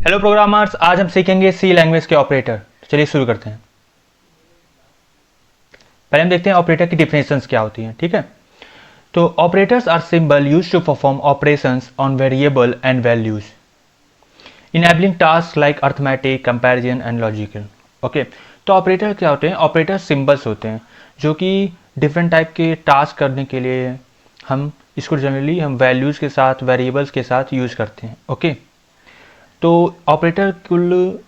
Hello programmers, आज हम सीखेंगे सी लैंग्वेज के ऑपरेटर। चलिए शुरू करते हैं। पहले हम देखते हैं ऑपरेटर की डिफिनेशंस क्या होती हैं। ठीक है, तो operators are symbol used to perform operations on variable and values enabling task like arithmetic, comparison and logical. Okay, तो ऑपरेटर क्या होते हैं? ऑपरेटर सिंबल्स होते हैं जो कि डिफरेंट टाइप के टास्क करने के लिए हम इसको जनरली हम वैल्यूज़ के साथ, वेरिएबल्स के साथ यूज़ करते हैं। ओके, तो ऑपरेटर कुल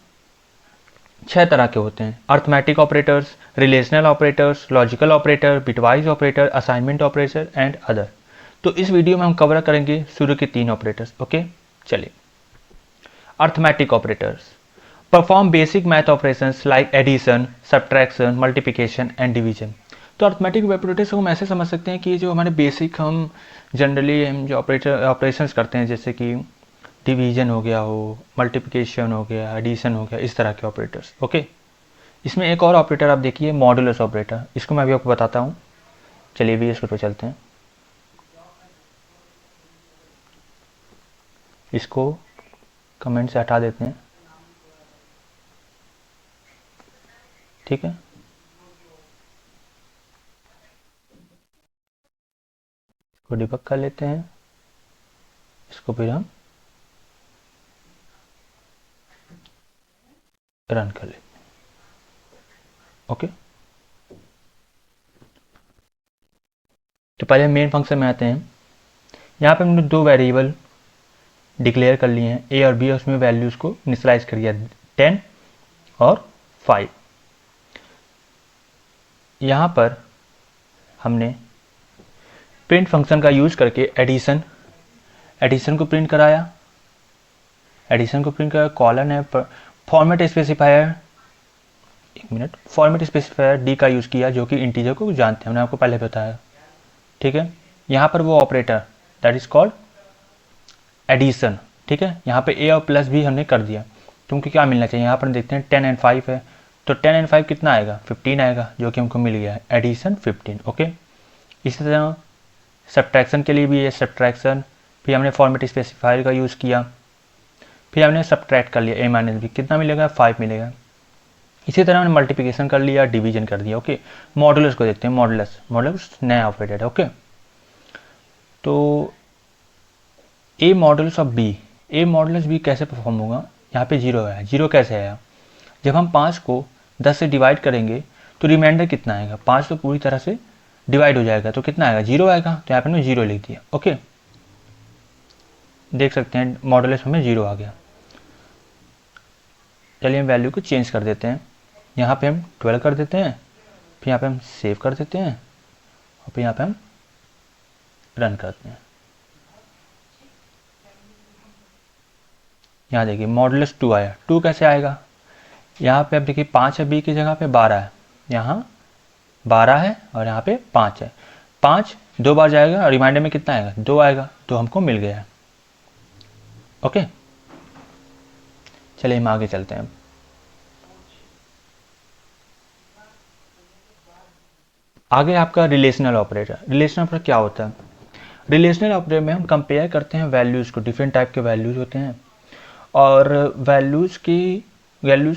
6 तरह के होते हैं: arithmetic operators, relational operators, logical operator, bitwise operator, assignment operator and other. तो इस वीडियो में हम कवर करेंगे शुरू के 3 ऑपरेटर्स। ओके, चलिए। Arithmetic operators perform basic math operations like addition, subtraction, multiplication and division. तो अर्थमेटिक ऑपरेटर्स को हम ऐसे समझ सकते हैं कि जो हमारे बेसिक हम जनरली हम जो ऑपरेशंस करते हैं, जैसे कि डिवीजन हो गया हो, मल्टीप्लिकेशन हो गया, एडिशन हो गया, इस तरह के ऑपरेटर्स। ओके, इसमें एक और ऑपरेटर आप देखिए, मॉडुलस ऑपरेटर। इसको मैं अभी आपको बताता हूँ। चलिए भी इसको पे चलते हैं। इसको कमेंट से हटा देते हैं। ठीक है, इसको डिबग कर लेते हैं। इसको फिर हम रन कर लेते हैं। ओके, तो पहले मेन फंक्शन में आते हैं। यहाँ पे हमने 2 वेरिएबल डिक्लेयर कर लिए हैं, ए और बी, और उसमें वैल्यूज़ को इनिशियलाइज कर दिया, 10 और 5। यहाँ पर हमने प्रिंट फंक्शन का यूज़ करके एडिशन एडिशन को प्रिंट कराया। एडिशन को प्रिंट कराया, कॉलन है, फॉर्मेट स्पेसिफायर, एक मिनट, फॉर्मेट स्पेसिफायर डी का यूज़ किया जो कि इंटीजर को जानते हैं, हमने आपको पहले बताया। ठीक है, यहाँ पर वो operator that is called addition. ठीक है, यहाँ पे ए और प्लस भी हमने कर दिया, क्योंकि क्या मिलना चाहिए। यहाँ पर देखते हैं 10 एंड 5 है, तो 10 एंड 5 कितना आएगा? 15 आएगा, जो कि हमको मिल गया है, एडिशन 15। ओके, इसी तरह सब्ट्रैक्शन के लिए भी है, सब्ट्रैक्शन फिर हमने फॉर्मेट स्पेसिफायर का यूज़ किया, फिर हमने सब्ट्रैक्ट कर लिया, ए माइनस बी कितना मिलेगा? 5 मिलेगा। इसी तरह हमने मल्टीप्लिकेशन कर लिया, डिवीजन कर दिया। ओके, मॉडुलस को देखते हैं। मॉडुलस मॉडुलस नया ऑपरेटर है। ओके, तो A modulus of B, A modulus B कैसे परफॉर्म होगा? यहाँ पे 0 है। 0 कैसे आया? जब हम 5 को 10 से डिवाइड करेंगे तो रिमाइंडर कितना आएगा? 5 तो पूरी तरह से डिवाइड हो जाएगा, तो कितना आएगा? 0 आएगा। तो यहाँ पे हमने 0 लिख दिया। ओके, देख सकते हैं मॉडुलस हमें 0 आ गया। चलिए हम वैल्यू को चेंज कर देते हैं। यहाँ पे हम 12 कर देते हैं, फिर यहाँ पे हम सेव कर देते हैं, और फिर यहाँ पे हम रन करते हैं। यहाँ देखिए मॉडुलस 2 आया। 2 कैसे आएगा? यहाँ पे अब देखिए 5 है, बी की जगह पे 12 है, यहाँ 12 है और यहाँ पे 5 है। 5 2 बार जाएगा और रिमाइंडर में कितना आएगा? 2 आएगा, तो हमको मिल गया है। ओके, चलिए हम आगे चलते हैं। आगे आपका रिलेशनल ऑपरेटर। रिलेशनल ऑपरेटर क्या होता है? रिलेशनल ऑपरेटर में हम कंपेयर करते हैं वैल्यूज़ को। डिफरेंट टाइप के वैल्यूज़ होते हैं, और वैल्यूज़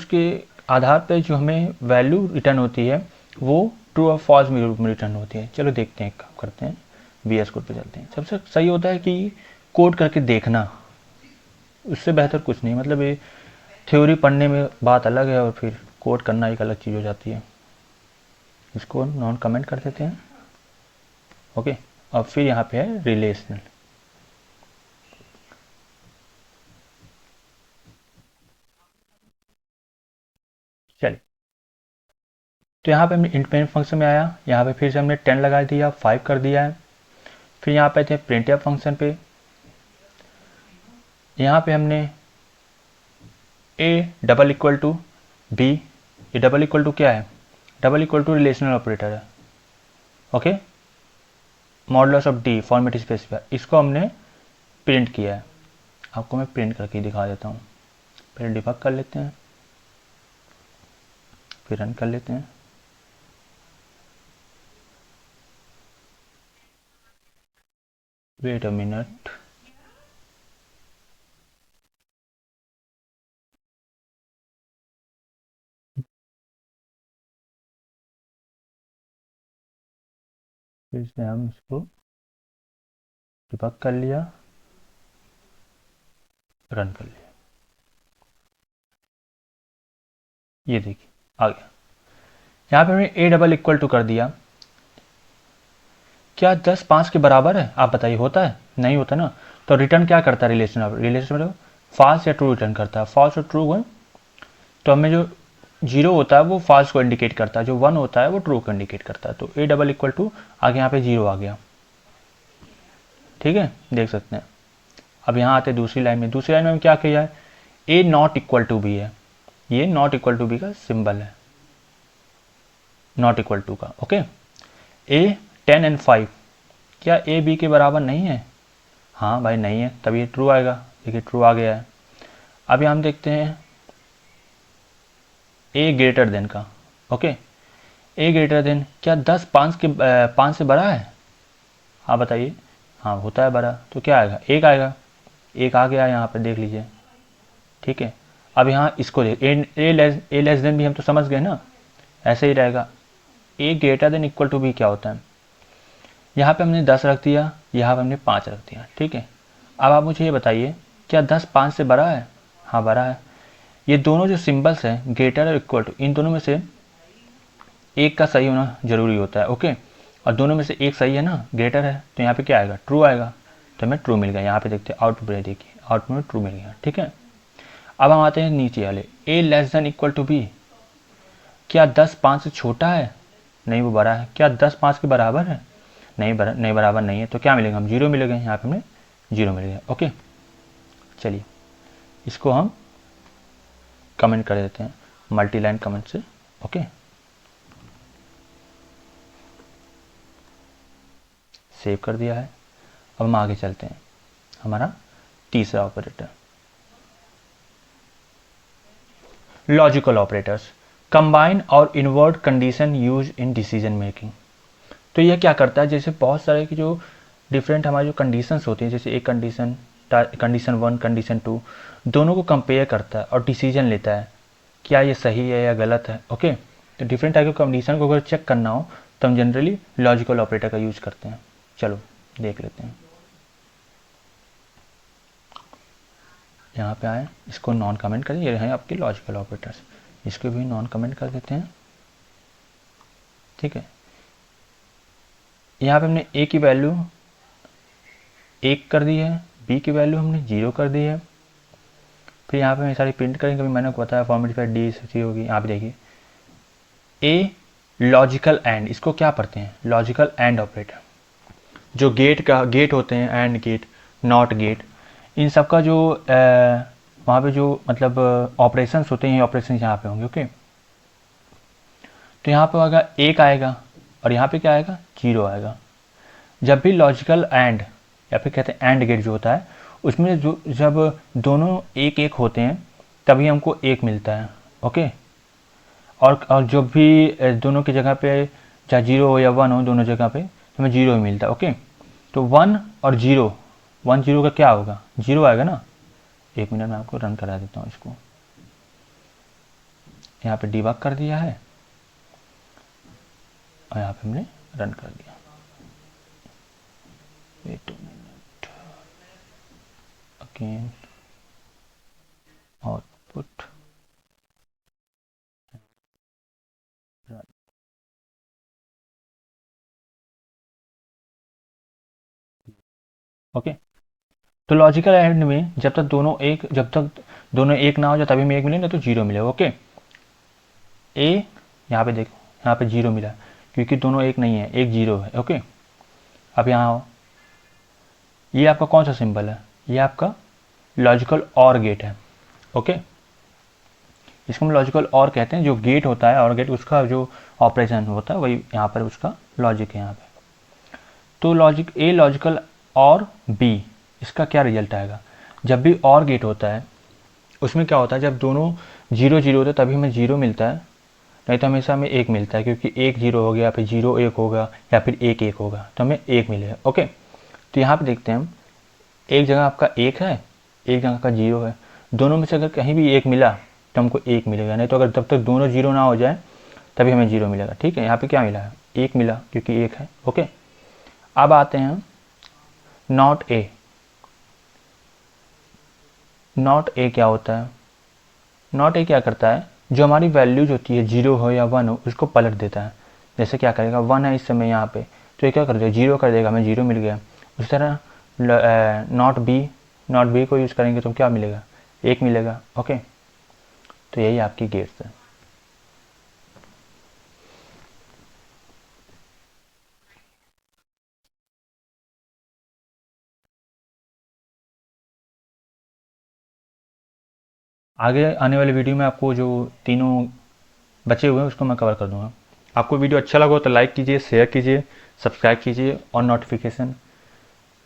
के आधार पर जो हमें वैल्यू रिटर्न होती है वो ट्रू और फॉल्स में रूप में रिटर्न होती है। चलो देखते हैं, एक काम करते हैं, वी एस कोड पे चलते हैं। सबसे सही होता है कि कोड करके देखना, उससे बेहतर कुछ नहीं। मतलब ये थ्योरी पढ़ने में बात अलग है, और फिर कोड करना एक अलग चीज़ हो जाती है। इसको नॉन कमेंट कर देते हैं। ओके, अब फिर यहाँ पे है रिलेशनल। चलिए, तो यहाँ पे हमने इंट फंक्शन में आया, यहाँ पे फिर से हमने 10 लगा दिया, 5 कर दिया है। फिर यहाँ पे थे प्रिंट फंक्शन पे, यहाँ पे हमने A double equal to B. ये डबल इक्वल टू क्या है? Double equal to relational operator है। Okay, modulus of D format specifier, इसको हमने प्रिंट किया है। आपको मैं प्रिंट करके दिखा देता हूँ। पहले डिबग कर लेते हैं, फिर रन कर लेते हैं। वेट अ मिनट, फिर से हम इसको डिबग कर लिया, रन कर लिया, ये देखिए आ गया। यहाँ पे हमने ए डबल इक्वल टू कर दिया। क्या 10 5 के बराबर है? आप बताइए, होता है? नहीं होता ना। तो रिटर्न क्या करता है रिलेशन? रिलेशन मतलब फॉल्स या ट्रू रिटर्न करता है। फॉल्स और ट्रू है तो हमें जो 0 होता है वो फॉल्स को इंडिकेट करता है, जो 1 होता है वो ट्रू को इंडिकेट करता है। तो ए डबल इक्वल टू आगे यहाँ पे 0 आ गया। ठीक है, देख सकते हैं। अब यहाँ आते दूसरी लाइन में। दूसरी लाइन में हम क्या किया है? ए नॉट इक्वल टू बी है। ये नॉट इक्वल टू बी का सिंबल है, नॉट इक्वल टू का। ओके, ए 10 एंड 5, क्या ए बी के बराबर नहीं है? हाँ भाई नहीं है, तब ये ट्रू आएगा। देखिए ट्रू आ गया है। अभी हम देखते हैं ए ग्रेटर देन का। ओके, ए ग्रेटर देन, क्या 10 5 से बड़ा है? हाँ बताइए। हाँ होता है बड़ा, तो क्या आएगा? एक आएगा। एक आ गया यहाँ पे, देख लीजिए। ठीक है, अब यहाँ इसको देख, ए लेस देन भी हम तो समझ गए ना, ऐसे ही रहेगा। A greater than equal to B क्या होता है? यहाँ पे हमने 10 रख दिया, यहाँ पे हमने 5 रख दिया। ठीक है, अब आप मुझे ये बताइए, क्या 10 5 से बड़ा है? हाँ बड़ा है। ये दोनों जो सिंबल्स हैं, ग्रेटर और इक्वल टू, इन दोनों में से एक का सही होना जरूरी होता है। ओके, और दोनों में से एक सही है ना, ग्रेटर है, तो यहाँ पे क्या आएगा? ट्रू आएगा। तो हमें ट्रू मिल गया। यहाँ पे देखते हैं आउटपुट में, देखिए आउटपुट में ट्रू मिल गया। ठीक है, अब हम आते हैं नीचे वाले, A less than equal to B. क्या 10 5 से छोटा है? नहीं, वो बड़ा है। क्या 10 5 के बराबर है? नहीं, नहीं बराबर नहीं है। तो क्या मिलेगा? हम 0 मिलेगा। यहाँ पे हमें 0 मिल गया। ओके, चलिए इसको हम कमेंट कर देते हैं मल्टी लाइन कमेंट से। ओके, सेव कर दिया है। अब हम आगे चलते हैं, हमारा तीसरा ऑपरेटर, लॉजिकल ऑपरेटर्स, कंबाइन और invert condition use in decision making. तो यह क्या करता है? जैसे बहुत सारे की जो डिफरेंट हमारी जो कंडीशंस होती हैं, जैसे एक कंडीशन, कंडीशन 1 कंडीशन 2, दोनों को कंपेयर करता है और डिसीजन लेता है क्या ये सही है या गलत है। ओके, तो डिफरेंट टाइप के कंडीशन को अगर चेक करना हो तो हम जनरली लॉजिकल ऑपरेटर का यूज करते हैं। चलो देख लेते हैं। यहाँ पे आए, इसको नॉन कमेंट करें, ये हैं आपके लॉजिकल ऑपरेटर्स, इसको भी नॉन कमेंट कर देते हैं। ठीक है, यहाँ पे हमने ए की वैल्यू 1 कर दी है, बी की वैल्यू हमने 0 कर दी है। फिर यहाँ पे मैं सारी प्रिंट करेंगे, मैंने बताया फॉर्मेट डी सी होगी। यहाँ पे देखिए ए लॉजिकल एंड, इसको क्या पढ़ते हैं? Logical and operator. जो गेट होते हैं, एंड गेट, नॉट गेट, इन सब का जो वहाँ पे जो मतलब ऑपरेशंस होते हैं, ये ऑपरेशंस यहाँ पे होंगे। ओके, तो यहाँ पे आएगा 1 आएगा और यहाँ पे क्या आएगा? 0 आएगा। जब भी लॉजिकल एंड या फिर कहते हैं एंड गेट जो होता है, उसमें जो जब दोनों 1 1 होते हैं तभी हमको 1 मिलता है। ओके, और जो भी दोनों की जगह पे चाहे 0 हो या 1 हो, दोनों जगह पे तो हमें 0 ही मिलता है। ओके, तो 1 और 0, 1 0 का क्या होगा? 0 आएगा ना। एक मिनट में आपको रन करा देता हूँ इसको। यहाँ पे डिबग कर दिया है और यहाँ पे हमने रन कर दिया। Wait minute, again output run. Okay, तो लॉजिकल एंड में जब तक दोनों एक ना हो जाए तभी में 1 मिलेगा, तो 0 मिलेगा। ओके, ए यहाँ पे देखो, यहाँ पे 0 मिला क्योंकि दोनों एक नहीं है, एक 0 है। ओके, अब यहाँ आओ, ये आपका कौन सा सिंबल है? ये आपका लॉजिकल और गेट है। ओके, इसको हम लॉजिकल और कहते हैं। जो गेट होता है और गेट, उसका जो ऑपरेशन होता है वही यहाँ पर उसका लॉजिक है यहाँ पे। तो लॉजिकल और बी, इसका क्या रिजल्ट आएगा? जब भी और गेट होता है उसमें क्या होता है? जब दोनों 0 0 होते हैं तभी हमें 0 मिलता है, नहीं तो हमेशा हमें 1 मिलता है, क्योंकि 1 0 हो गया, फिर 0 1 होगा, या फिर 1 1 होगा, तो हमें 1 मिलेगा। ओके, तो यहाँ पे देखते हैं हम, एक जगह आपका 1 है, एक जगह का 0 है, दोनों में से अगर कहीं भी 1 मिला तो हमको 1 मिलेगा, नहीं तो अगर जब तक दोनों 0 ना हो जाए तभी हमें 0 मिलेगा। ठीक है, यहाँ पे क्या मिला है? 1 मिला क्योंकि 1 है। ओके, अब आते हैं नॉट ए। नॉट ए क्या होता है? नॉट ए क्या करता है, जो हमारी वैल्यूज होती है 0 हो या 1 हो उसको पलट देता है। जैसे क्या करेगा, 1 है इस समय यहाँ पे, तो ये क्या कर देगा, 0 कर देगा, हमें 0 मिल गया। उस तरह नॉट बी को यूज़ करेंगे तो क्या मिलेगा, 1 मिलेगा। ओके, तो यही आपकी गेट्स है। आगे आने वाले वीडियो में आपको जो तीनों बचे हुए हैं उसको मैं कवर कर दूंगा। आपको वीडियो अच्छा लगा हो तो लाइक कीजिए, शेयर कीजिए, सब्सक्राइब कीजिए और नोटिफिकेशन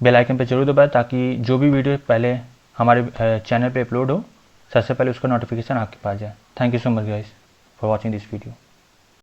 बेल आइकन पर जरूर दबाएं, ताकि जो भी वीडियो पहले हमारे चैनल पे अपलोड हो सबसे पहले उसका नोटिफिकेशन आपके पास जाए। Thank you so much guys for watching this video.